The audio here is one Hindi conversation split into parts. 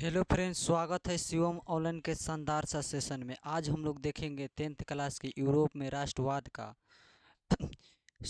हेलो फ्रेंड्स, स्वागत है शिवम ऑनलाइन के शानदार सा सेशन में। आज हम लोग देखेंगे 10th क्लास के यूरोप में राष्ट्रवाद का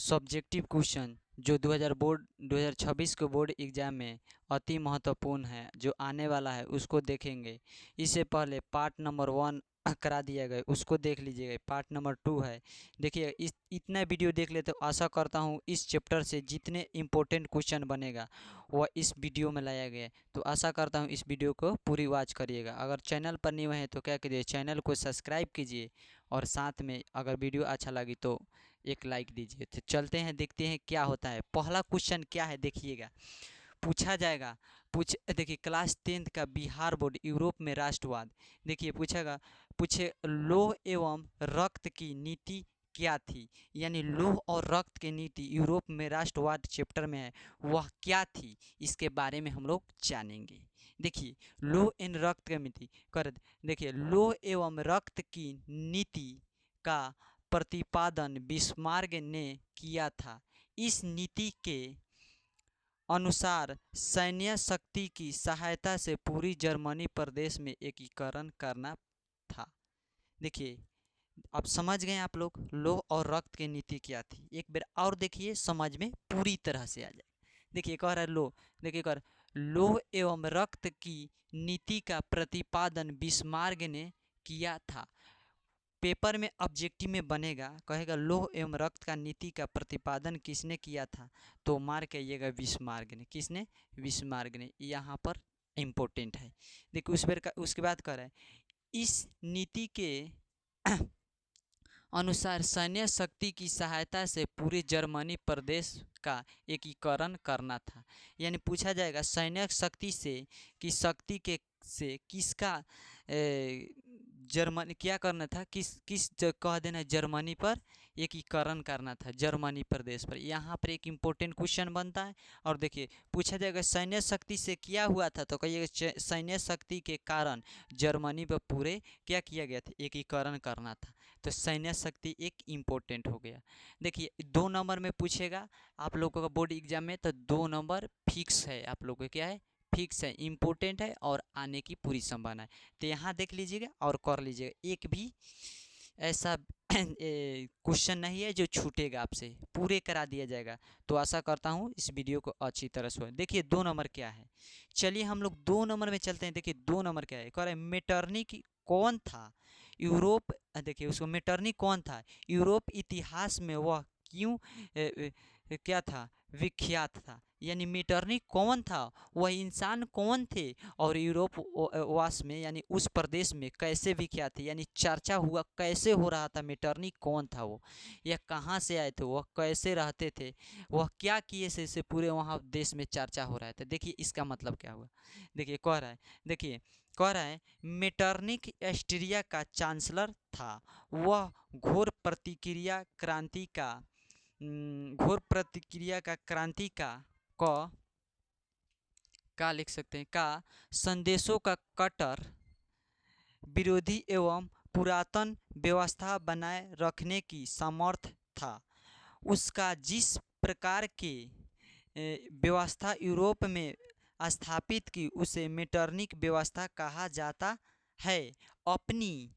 सब्जेक्टिव क्वेश्चन जो 2026 के बोर्ड एग्जाम में अति महत्वपूर्ण है, जो आने वाला है उसको देखेंगे। इससे पहले पार्ट नंबर 1 करा दिया गया, उसको देख लीजिएगा। पार्ट नंबर 2 है, देखिए। इस इतना वीडियो देख ले तो आशा करता हूँ इस चैप्टर से जितने इम्पोर्टेंट क्वेश्चन बनेगा वह इस वीडियो में लाया गया है। तो आशा करता हूँ इस वीडियो को पूरी वॉच करिएगा। अगर चैनल पर न्यू है तो क्या कीजिए, चैनल को सब्सक्राइब कीजिए और साथ में अगर वीडियो अच्छा लगी तो एक लाइक दीजिए। तो चलते हैं, देखते हैं क्या होता है। पहला क्वेश्चन क्या है देखिएगा, पूछा जाएगा। देखिए, क्लास 10th का बिहार बोर्ड यूरोप में राष्ट्रवाद। देखिए पूछेगा, पूछे लौह एवं रक्त की नीति क्या थी, यानी लौह और रक्त की नीति यूरोप में राष्ट्रवाद चैप्टर में है, वह क्या थी, इसके बारे में हम लोग जानेंगे। देखिए, लौह एवं रक्त की नीति कर, देखिए लौह एवं रक्त की नीति का प्रतिपादन बिस्मार्क ने किया था। इस नीति के अनुसार सैन्य शक्ति की सहायता से पूरी जर्मनी प्रदेश में एकीकरण करना था। देखिए, अब समझ गए आप लोग लौह और रक्त की नीति क्या थी। एक बार और देखिए, समझ में पूरी तरह से आ जाए। देखिए कह रहा है लौह, देखिए कह लौह एवं रक्त की नीति का प्रतिपादन बिस्मार्क ने किया था। पेपर में ऑब्जेक्टिव में बनेगा, कहेगा लौह एवं रक्त का नीति का प्रतिपादन किसने किया था, तो मार्क कहिएगा बिस्मार्क ने। किसने? बिस्मार्क ने। यहाँ पर इम्पोर्टेंट है। देखिए उसके बाद कह रहा है इस नीति के अनुसार सैन्य शक्ति की सहायता से पूरे जर्मनी प्रदेश का एकीकरण करना था। यानी पूछा जाएगा सैन्य शक्ति से कि शक्ति के से किसका जर्मनी क्या करना था, किस कह देना जर्मनी पर एकीकरण करना था, जर्मनी प्रदेश पर। यहाँ पर एक इम्पोर्टेंट क्वेश्चन बनता है। और देखिए पूछा जाएगा सैन्य शक्ति से क्या हुआ था, तो कहिएगा सैन्य शक्ति के कारण जर्मनी पर पूरे क्या किया गया था, एकीकरण करना था। तो सैन्य शक्ति एक इम्पोर्टेंट हो गया। देखिए 2 नंबर में पूछेगा आप लोगों का बोर्ड एग्जाम में, तो 2 नंबर फिक्स है आप लोगों का, क्या है, फिक्स है, इम्पोर्टेंट है और आने की पूरी संभावना है। तो यहाँ देख लीजिएगा और कर लीजिएगा। एक भी ऐसा क्वेश्चन नहीं है जो छूटेगा आपसे, पूरे करा दिया जाएगा। तो आशा करता हूँ इस वीडियो को अच्छी तरह से। देखिए 2 नंबर क्या है, चलिए हम लोग 2 नंबर में चलते हैं। देखिए 2 नंबर क्या है, कह रहे मेटरनिक कौन था यूरोप, देखिए उसको मेटरनिक कौन था यूरोप इतिहास में, वह क्यों क्या था, विख्यात था। यानी मेटरनिक कौन था, वह इंसान कौन थे, और यूरोप वास में यानी उस प्रदेश में कैसे विख्यात थे, यानी चर्चा हुआ कैसे हो रहा था, मेटरनिक कौन था वो, या कहाँ से आए थे, वह कैसे रहते थे, वह क्या किए से इसे पूरे वहाँ देश में चर्चा हो रहा था। देखिए इसका मतलब क्या हुआ। देखिए कह रहा है, देखिए कह रहा है मेटरनिक ऑस्ट्रिया का चांसलर था। वह घोर प्रतिक्रिया का क्रांति का लिख सकते हैं, का संदेशों का कट्टर विरोधी एवं पुरातन व्यवस्था बनाए रखने की समर्थ था। उसका जिस प्रकार के व्यवस्था यूरोप में स्थापित की उसे मेटरनिक व्यवस्था कहा जाता है। अपनी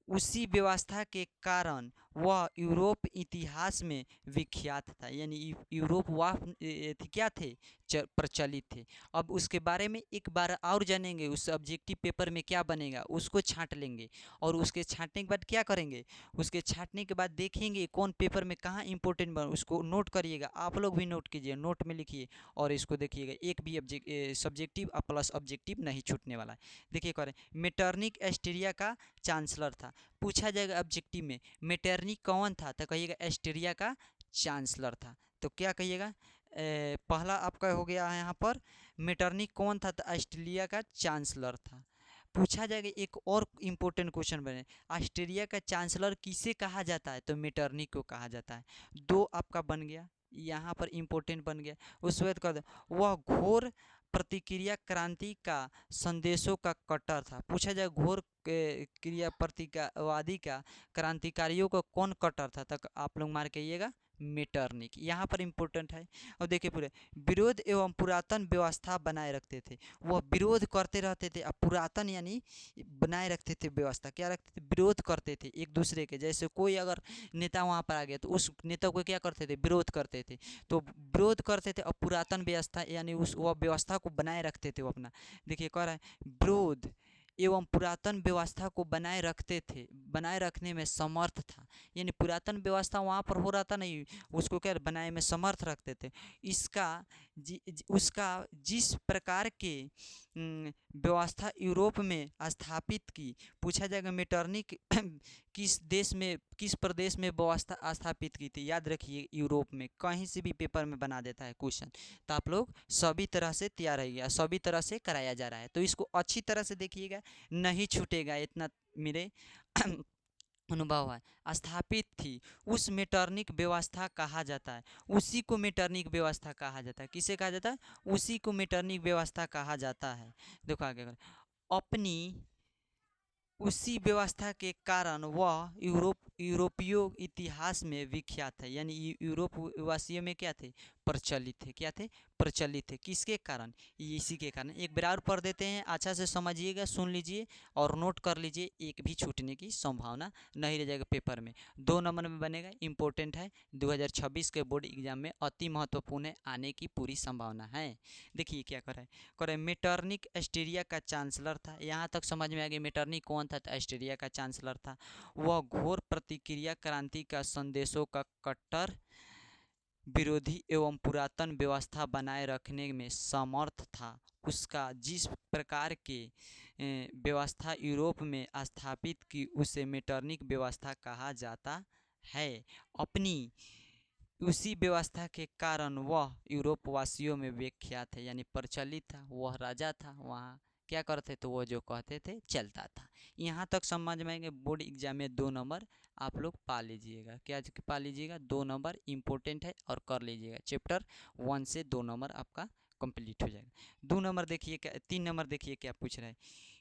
उसी व्यवस्था के कारण वह यूरोप इतिहास में विख्यात था। यानी यूरोप वह क्या थे, प्रचलित थे। अब उसके बारे में एक बार और जानेंगे, उस ऑब्जेक्टिव पेपर में क्या बनेगा उसको छांट लेंगे। और उसके छांटने के बाद क्या करेंगे, उसके छांटने के बाद देखेंगे कौन पेपर में कहाँ इंपॉर्टेंट बना, उसको नोट करिएगा। आप लोग भी नोट कीजिए, नोट में लिखिए और इसको देखिएगा। एक भी सब्जेक्टिव प्लस ऑब्जेक्टिव नहीं छूटने वाला है। देखिए करें मेटरनिक ऑस्ट्रिया का चांसलर था। पूछा जाएगा ऑब्जेक्टिव में मेटरनिक कौन था, तो कहिएगा ऑस्ट्रिया का चांसलर था। तो क्या कहिएगा, पहला आपका हो गया है यहाँ पर मेटरनिक कौन था, तो ऑस्ट्रिया का चांसलर था। पूछा जाएगा एक और इम्पोर्टेंट क्वेश्चन बने, ऑस्ट्रिया का चांसलर किसे कहा जाता है, तो मेटरनिक को कहा जाता है। 2 आपका बन गया, यहाँ पर इम्पोर्टेंट बन गया। उस वक्त कर दो वह घोर प्रतिक्रिया क्रांति का संदेशों का कट्टर था। पूछा जाए घोर क्रिया प्रतिवादी का क्रांतिकारियों का कौन कट्टर था, तक आप लोग मार कहिएगा मेटरनिक, यहाँ पर इम्पोर्टेंट है। और देखिए पूरे विरोध एवं पुरातन व्यवस्था बनाए रखते थे, वह विरोध करते रहते थे। अब पुरातन यानी बनाए रखते थे व्यवस्था, क्या रखते थे, विरोध करते थे एक दूसरे के। जैसे कोई अगर नेता वहाँ पर आ गया तो उस नेता को क्या करते थे, विरोध करते थे। तो विरोध करते थे और पुरातन व्यवस्था यानी उस वह व्यवस्था को बनाए रखते थे वो अपना। देखिए कह रहा है विरोध एवं पुरातन व्यवस्था को बनाए रखते थे, बनाए रखने में समर्थ था। यानी पुरातन व्यवस्था वहाँ पर हो रहा था नहीं, उसको क्या बनाए में समर्थ रखते थे। इसका उसका जिस प्रकार के व्यवस्था यूरोप में स्थापित की, पूछा जाएगा मेटरनिक किस देश में, किस प्रदेश में व्यवस्था स्थापित की थी। याद रखिए यूरोप में, कहीं से भी पेपर में बना देता है क्वेश्चन, तो आप लोग सभी तरह से तैयार रहिएगा, सभी तरह से कराया जा रहा है, तो इसको अच्छी तरह से देखिएगा, नहीं छूटेगा, इतना मेरे अनुभव है। स्थापित थी, उस मेटरनिक व्यवस्था कहा जाता है, उसी को मेटरनिक व्यवस्था कहा जाता है। किसे कहा जाता है, उसी को मेटरनिक व्यवस्था कहा जाता है। देखो आगे, अपनी उसी व्यवस्था के कारण वह यूरोपीय इतिहास में विख्यात है। यानी यूरोप वासियों में क्या थे, प्रचलित थे, क्या थे, प्रचलित थे। किसके कारण, इसी के कारण। एक बार और पढ़ देते हैं, अच्छा से समझिएगा, सुन लीजिए और नोट कर लीजिए, एक भी छूटने की संभावना नहीं रह जाएगा पेपर में। 2 नंबर में बनेगा, इंपॉर्टेंट है, 2026 के बोर्ड एग्जाम में अति महत्वपूर्ण है, आने की पूरी संभावना है। देखिए क्या कर रहा है, मेटरनिक ऑस्ट्रिया का चांसलर था। यहाँ तक समझ में आ गया मेटरनिक कौन था, तो ऑस्ट्रिया का चांसलर था। वह घोर प्रतिक्रिया क्रांति का संदेशों का कट्टर विरोधी एवं पुरातन व्यवस्था बनाए रखने में समर्थ था। उसका जिस प्रकार के व्यवस्था यूरोप में स्थापित की, उसे मेटरनिक व्यवस्था कहा जाता है। अपनी उसी व्यवस्था के कारण वह यूरोप वासियों में विख्यात है, यानी प्रचलित था। वह राजा था, वहाँ क्या करते थे, वो जो कहते थे चलता था। यहाँ तक समझ में आएंगे। बोर्ड एग्जाम में 2 नंबर आप लोग पा लीजिएगा, क्या पा लीजिएगा, 2 नंबर इंपॉर्टेंट है और कर लीजिएगा। चैप्टर 1 से 2 नंबर आपका कंप्लीट हो जाएगा। 2 नंबर देखिए क्या, 3 नंबर देखिए क्या पूछ रहा है,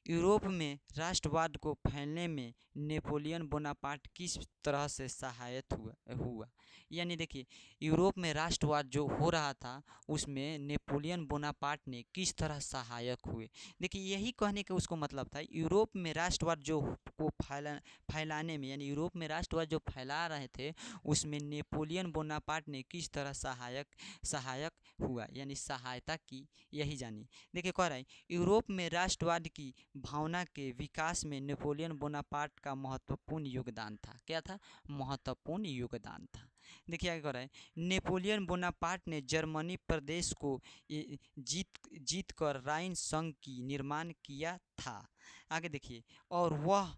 यूरोप में राष्ट्रवाद को फैलने में नेपोलियन बोनापार्ट किस तरह से सहायक हुआ। यानी देखिए यूरोप में राष्ट्रवाद जो हो रहा था, उसमें नेपोलियन बोनापार्ट ने किस तरह सहायक हुए। देखिए यही कहने का उसको मतलब था, यूरोप में राष्ट्रवाद जो को फैलाने में, यानी यूरोप में राष्ट्रवाद जो फैला रहे थे, उसमें नेपोलियन बोनापार्ट ने किस तरह सहायक हुआ, यानी सहायता की, यही जानिए। देखिए कह रहा है, यूरोप में राष्ट्रवाद की भावना के विकास में नेपोलियन बोनापार्ट का महत्वपूर्ण योगदान था। क्या था, महत्वपूर्ण योगदान था। देखिए आगे कह रहा है, नेपोलियन बोनापार्ट ने जर्मनी प्रदेश को जीत कर राइन संघ की निर्माण किया था। आगे देखिए, और वह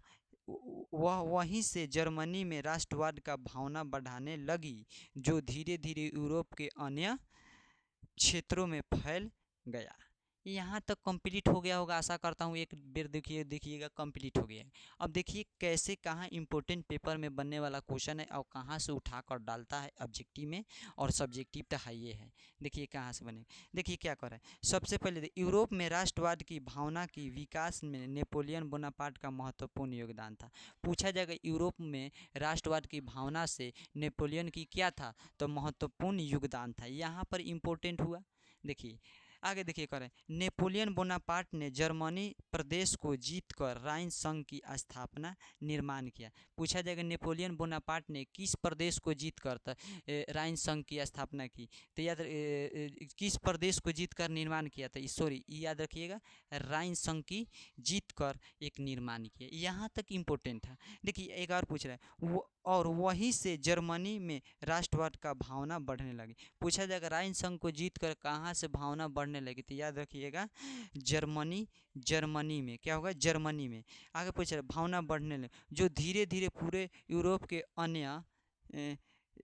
वहीं से जर्मनी में राष्ट्रवाद का भावना बढ़ाने लगी, जो धीरे धीरे यूरोप के अन्य क्षेत्रों में फैल गया। यहाँ तक कंप्लीट हो गया होगा, आशा करता हूँ। एक बेर देखिएगा कंप्लीट हो गया है। अब देखिए कैसे, कहाँ इंपॉर्टेंट पेपर में बनने वाला क्वेश्चन है और कहाँ से उठा कर डालता है ऑब्जेक्टिव में, और सब्जेक्टिव तो है ये है। देखिए कहाँ से बने, देखिए क्या कर रहा है। सबसे पहले यूरोप में राष्ट्रवाद की भावना की विकास में नेपोलियन बोनापार्ट का महत्वपूर्ण योगदान था। पूछा जाएगा यूरोप में राष्ट्रवाद की भावना से नेपोलियन की क्या था, तो महत्वपूर्ण योगदान था। यहाँ पर इम्पोर्टेंट हुआ। देखिए आगे देखिए करें, नेपोलियन बोनापार्ट ने जर्मनी प्रदेश को जीतकर राइन संघ की स्थापना निर्माण किया। पूछा जाएगा नेपोलियन बोनापार्ट ने किस प्रदेश को जीतकर राइन संघ की स्थापना की, तो याद किस प्रदेश को जीतकर निर्माण किया था, सॉरी याद रखिएगा, राइन संघ की जीतकर एक निर्माण किया। यहाँ तक इम्पोर्टेंट है। देखिए एक और पूछ रहा है, और वहीं से जर्मनी में राष्ट्रवाद का भावना बढ़ने लगी। पूछा जाएगा राइन संघ को जीतकर कहाँ से भावना बढ़ने लगी, तो याद रखिएगा जर्मनी में। क्या होगा, जर्मनी में। आगे पूछ रहा है, भावना बढ़ने लगी जो धीरे धीरे पूरे यूरोप के अन्य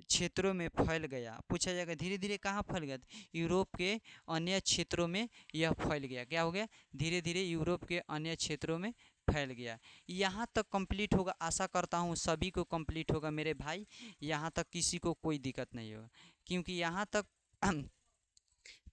क्षेत्रों में फैल गया। पूछा जाएगा धीरे धीरे कहाँ फैल गया, यूरोप के अन्य क्षेत्रों में यह फैल गया। क्या हो गया, धीरे धीरे यूरोप के अन्य क्षेत्रों में फैल गया। यहाँ तक कंप्लीट होगा, आशा करता हूँ सभी को कंप्लीट होगा मेरे भाई। यहाँ तक किसी को कोई दिक्कत नहीं होगा, क्योंकि यहाँ तक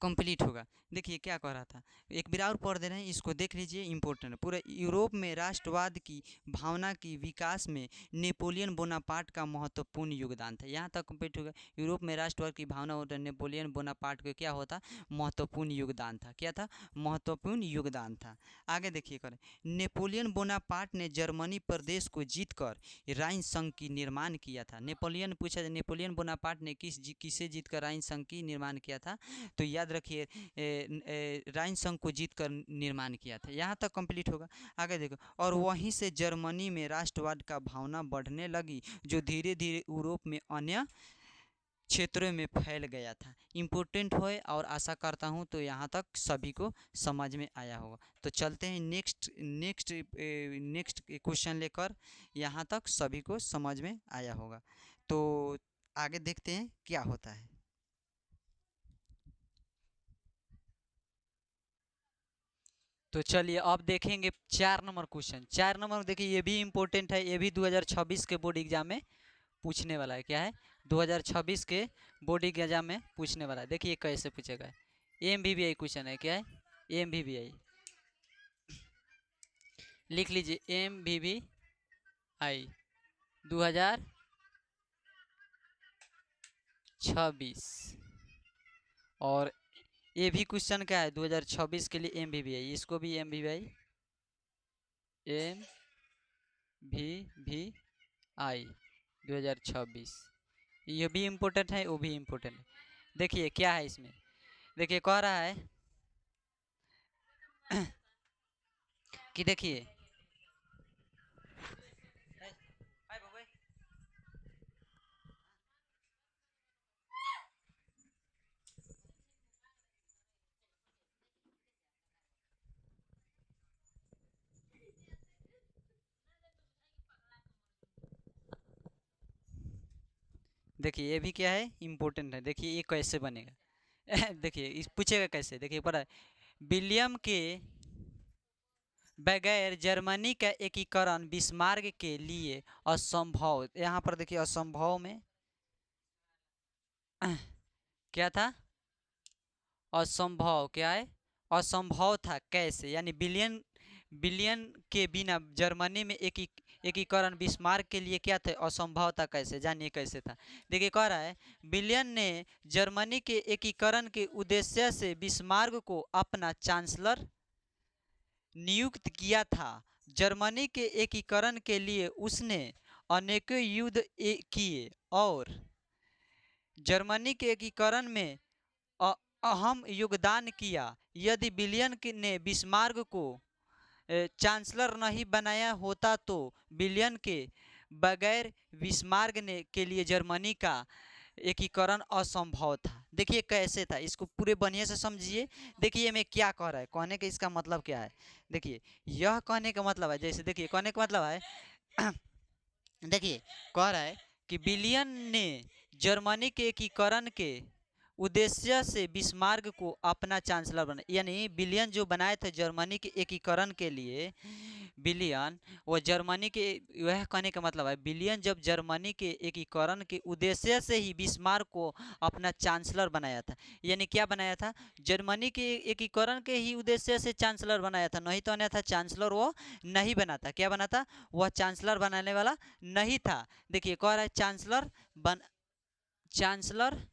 कंप्लीट होगा। देखिए क्या कह रहा था, एक बार और पढ़ दे रहे हैं, इसको देख लीजिए, इंपॉर्टेंट। पूरे यूरोप में राष्ट्रवाद की भावना की विकास में नेपोलियन बोनापार्ट का महत्वपूर्ण योगदान था। यहाँ तक कंप्लीट होगा। यूरोप में राष्ट्रवाद की भावना होता, नेपोलियन बोनापार्ट का क्या होता, महत्वपूर्ण योगदान था। क्या था, महत्वपूर्ण योगदान था। आगे देखिए करें, नेपोलियन बोनापार्ट ने जर्मनी प्रदेश को जीतकर राइन संघ की निर्माण किया था। नेपोलियन पूछा, नेपोलियन बोनापार्ट ने किसे जीतकर राइन संघ की निर्माण किया था, तो याद रखिए राइन संघ को जीतकर निर्माण किया था। यहाँ तक कंप्लीट होगा। आगे देखो, और वहीं से जर्मनी में राष्ट्रवाद का भावना बढ़ने लगी, जो धीरे धीरे यूरोप में अन्य क्षेत्रों में फैल गया था। इम्पोर्टेंट है और आशा करता हूँ तो यहाँ तक सभी को समझ में आया होगा। तो चलते हैं नेक्स्ट क्वेश्चन लेकर। यहाँ तक सभी को समझ में आया होगा, तो आगे देखते हैं क्या होता है। तो चलिए अब देखेंगे 4 नंबर क्वेश्चन। 4 नंबर देखिए, ये भी इम्पोर्टेंट है, ये भी 2026 के बोर्ड एग्जाम में पूछने वाला है। क्या है, 2026 के बोर्ड एग्जाम में पूछने वाला है। देखिए कैसे पूछेगा, MVVI क्वेश्चन है। क्या है, MVVI लिख लीजिए, MVVI 2026। और ये भी क्वेश्चन क्या है 2026 के लिए MVVI, इसको भी MVVI MVVI 2026, ये भी इम्पोर्टेंट है, वो भी इम्पोर्टेंट है। देखिए क्या है इसमें, देखिए कह रहा है कि देखिए देखिए ये भी क्या है, इम्पोर्टेंट है। देखिए ये कैसे बनेगा देखिए इस पूछेगा कैसे, देखिए पता है, विलियम के बगैर जर्मनी का एकीकरण बिस्मार्क के लिए असंभव। यहाँ पर देखिए असंभव में क्या था, असंभव। क्या है, असंभव था। कैसे, यानी बिलियन के बिना जर्मनी में एकीकरण बिस्मार्क के लिए क्या था, असंभव था। कैसे, जानिए कैसे था। देखिए कह रहा है, बिलियन ने जर्मनी के एकीकरण के उद्देश्य से बिस्मार्क को अपना चांसलर नियुक्त किया था। जर्मनी के एकीकरण के लिए उसने अनेकों युद्ध किए और जर्मनी के एकीकरण में अहम योगदान किया। यदि बिलियन ने बिस्मार्क को चांसलर नहीं बनाया होता तो बिलियन के बगैर बिस्मार्क ने के लिए जर्मनी का एकीकरण असंभव था। देखिए कैसे था, इसको पूरे बढ़िया से समझिए। देखिए मैं क्या कह रहा है, कहने का इसका मतलब क्या है। देखिए यह कहने का मतलब है, जैसे देखिए कहने का मतलब है देखिए कह रहा है कि बिलियन ने जर्मनी के एकीकरण के उद्देश्य से बिस्मार्क को अपना चांसलर बना, यानी बिलियन जो बनाए थे जर्मनी के एकीकरण के लिए, बिलियन वो जर्मनी के, वह कहने का मतलब है बिलियन जब जर्मनी के एकीकरण के उद्देश्य से ही बिस्मार्क को अपना चांसलर बनाया था। यानी क्या बनाया था, जर्मनी के एकीकरण के ही उद्देश्य से चांसलर बनाया था, नहीं तो अन्यथा चांसलर वो नहीं बना था। क्या बना था, वह चांसलर बनाने वाला नहीं था। देखिए कह रहा है चांसलर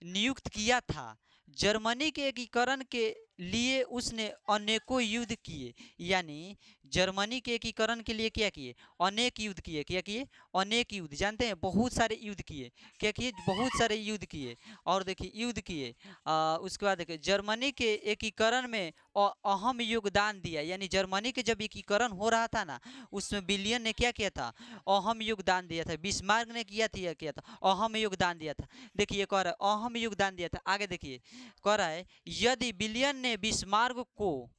नियुक्त किया था। जर्मनी के एकीकरण के लिए उसने अनेकों युद्ध किए, यानी जर्मनी के एकीकरण के लिए क्या किए, अनेक युद्ध किए। क्या किए, अनेक युद्ध, जानते हैं बहुत सारे युद्ध किए। क्या किए, बहुत सारे युद्ध किए। और देखिए युद्ध किए, उसके बाद देखिए जर्मनी के एकीकरण में अहम योगदान दिया। यानी जर्मनी के जब एकीकरण हो रहा था ना, उसमें बिलियन ने क्या किया था, अहम योगदान दिया था। बिस्मार्क ने किया था, अहम योगदान दिया था। देखिए कह रहा है अहम योगदान दिया था। आगे देखिए कह रहा है, यदि बिलियन ने बिस्मार्क को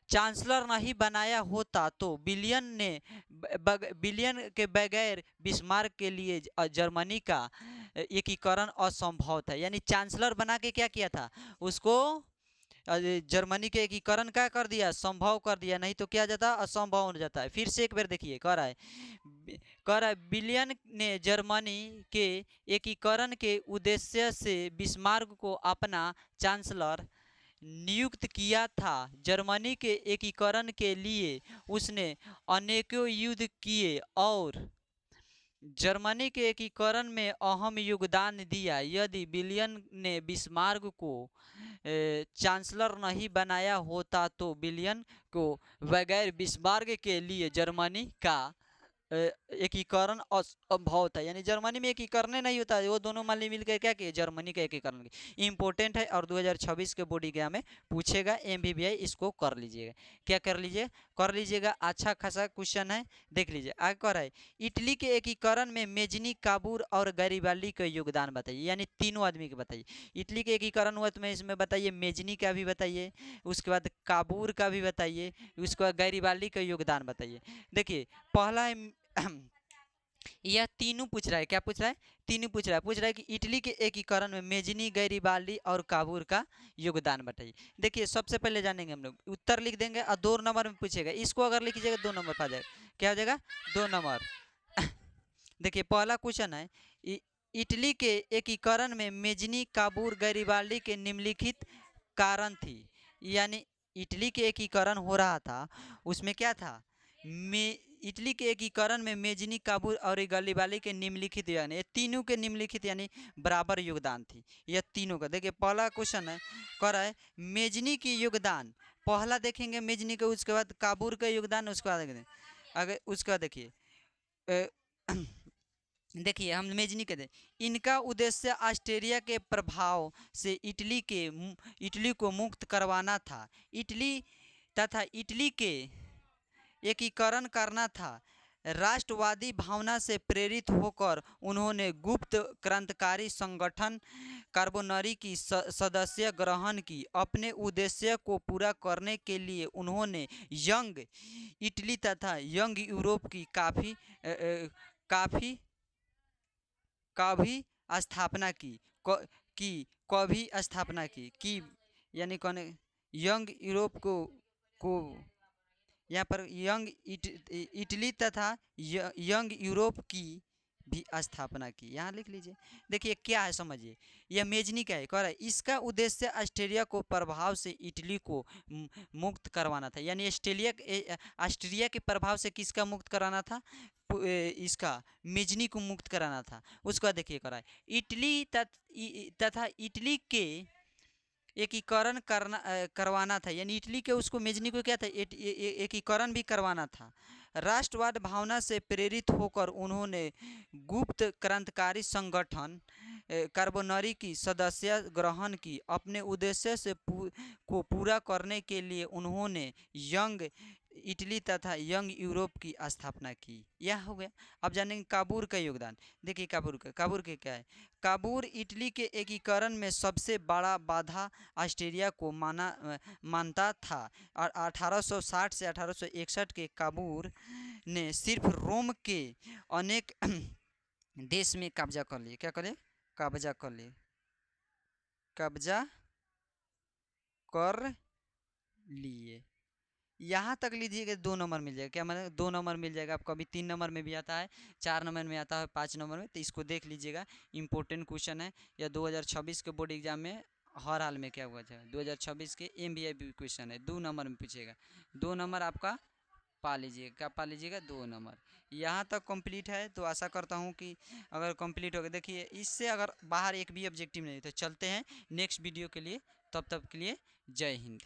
चांसलर नहीं बनाया होता तो बिलियन के बगैर बिस्मार्क के लिए जर्मनी का एकीकरण असंभव था। यानी चांसलर बना के क्या किया था, उसको जर्मनी के एकीकरण क्या कर दिया, संभव कर दिया, नहीं तो क्या जाता, असंभव हो जाता है। फिर से एक बार देखिए, कह रहा है विलियम ने जर्मनी के एकीकरण के उद्देश्य से बिस्मार्क को अपना चांसलर नियुक्त किया था। जर्मनी के एकीकरण के लिए उसने अनेकों युद्ध किए और जर्मनी के एकीकरण में अहम योगदान दिया। यदि विलियम ने बिस्मार्क को चांसलर नहीं बनाया होता तो विलियम को बगैर बिस्मार्क के लिए जर्मनी का एकीकरण असंभव था। यानी जर्मनी में एकीकरण नहीं होता, वो दोनों मान मिलकर क्या किए, जर्मनी का एकीकरण किए। इंपॉर्टेंट है और 2026 के बोर्ड एग्जाम में पूछेगा MBBI, इसको कर लीजिएगा। क्या कर लीजिएगा, अच्छा खासा क्वेश्चन है, देख लीजिए। आगे कर है इटली के एकीकरण में मेजनी, काबूर और गरीबाल्डी का योगदान बताइए। यानी तीनों आदमी के बताइए। इटली के एकीकरण हुआ तो मैं इसमें बताइए, मेजनी का भी बताइए, उसके बाद काबूर का भी बताइए, उसके बाद गरीबाल्डी का योगदान बताइए। देखिए पहला है यह तीनों पूछ रहा है, क्या पूछ रहा है, तीनों पूछ रहा है कि इटली के एकीकरण में मेजनी, गरीबाल्डी और काबूर का योगदान बताइए। देखिए सबसे पहले जानेंगे हम लोग, उत्तर लिख देंगे और 2 नंबर में पूछेगा, इसको अगर लिख लीजिएगा 2 नंबर पा जाएगा। क्या हो जाएगा, 2 नंबर। देखिए पहला क्वेश्चन है इटली के एकीकरण में मेजनी, काबूर, गरीबाल्डी के निम्नलिखित कारण थी। यानी इटली के एकीकरण हो रहा था, उसमें क्या था, इटली के एकीकरण में मेजनी, काबूल और गरीबाल्डी के निम्नलिखित यानी तीनों के निम्नलिखित यानी बराबर योगदान थी। यह तीनों का देखिए पहला क्वेश्चन है, कह रहा है मेजनी की योगदान, पहला देखेंगे मेजनी का, उसके बाद काबूल का योगदान, उसके बाद अगर उसका देखिए देखिए हम मेजनी कहते हैं, इनका उद्देश्य ऑस्ट्रिया के प्रभाव से इटली को मुक्त करवाना था। इटली के एकीकरण करना था। राष्ट्रवादी भावना से प्रेरित होकर उन्होंने गुप्त क्रांतिकारी संगठन कार्बोनरी की सदस्य ग्रहण की। अपने उद्देश्य को पूरा करने के लिए उन्होंने यंग इटली तथा यंग यूरोप की काफ़ी स्थापना की यानी कौन, यंग यूरोप को यहाँ पर इटली तथा यंग यूरोप की भी स्थापना की, यहाँ लिख लीजिए। देखिए क्या है समझिए, यह मेजनी क्या है, कह रहा है इसका उद्देश्य ऑस्ट्रिया को प्रभाव से इटली को मुक्त करवाना था। यानी ऑस्ट्रिया के प्रभाव से किसका मुक्त कराना था, इसका मेजनी को मुक्त कराना था। उसका देखिए कह रहा है इटली तथा इटली के एकीकरण करवाना था। यानी इटली के उसको मेजनी को क्या था, एकीकरण भी करवाना था। राष्ट्रवाद भावना से प्रेरित होकर उन्होंने गुप्त क्रांतिकारी संगठन कार्बोनरी की सदस्य ग्रहण की। अपने उद्देश्य से को पूरा करने के लिए उन्होंने यंग इटली तथा यंग यूरोप की स्थापना की। यह हो गया। अब जानेंगे काबूर का योगदान। देखिए काबूर के क्या है, काबूर इटली के एकीकरण में सबसे बड़ा बाधा ऑस्ट्रिया को मानता था। और 1860 से 1861 के काबूर ने सिर्फ रोम के अनेक देश में कब्जा कर लिए। क्या करे, कब्जा कर लिए। यहाँ तक लीजिएगा 2 नंबर मिल जाएगा। क्या मतलब 2 नंबर मिल जाएगा आपको, अभी 3 नंबर में भी आता है, 4 नंबर में आता है, 5 नंबर में, तो इसको देख लीजिएगा। इंपॉर्टेंट क्वेश्चन है, या 2026 के बोर्ड एग्जाम में हर हाल में क्या हुआ था, 2026 के MBI क्वेश्चन है, 2 नंबर में पूछेगा। 2 नंबर आपका पा लीजिएगा। क्या पा लीजिएगा, 2 नंबर। यहाँ तक कंप्लीट है, तो आशा करता हूँ कि अगर कंप्लीट हो गया, देखिए इससे अगर बाहर एक भी ऑब्जेक्टिव नहीं तो चलते हैं नेक्स्ट वीडियो के लिए। तब तक के लिए जय हिंद।